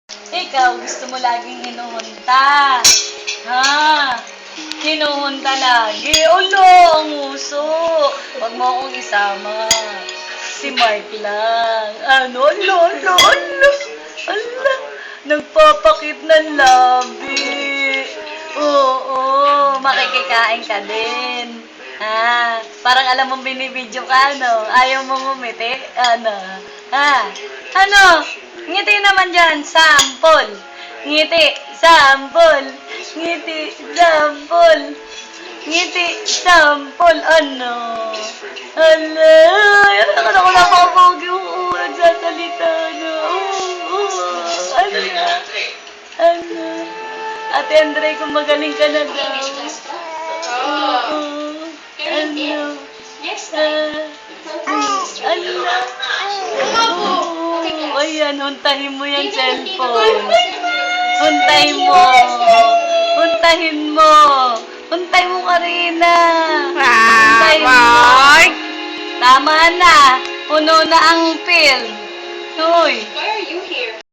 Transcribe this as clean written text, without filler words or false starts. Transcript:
Ikaw, gusto mo laging hinuhunta. Ha? Hinuhunta lagi. Ulo, ang uso. Huwag mo akong isama. Si Mark lang. Ano? Alo. Nagpapakit ng labi. Oo, makikikain ka din. Ha? Parang alam mong binibidyo ka, ano? Ayaw mong umiti? Ano? Ha? Ano? Ngiti naman dyan. Sample. Ngiti. Sample. Ngiti. Sample. Ngiti. Sample. Ano? Ala. Ano ko napakapogi ko. Nagsasalita. Ano? Ano? Ate Andre, kung magaling ka na daw. Oo. Ano? Ayan, huntahin mo yung cellphone. Huntahin mo. Huntahin mo. Huntahin mo, Karina. Huntahin mo. Tama na. Puno na ang film. Hoy. Why are you here?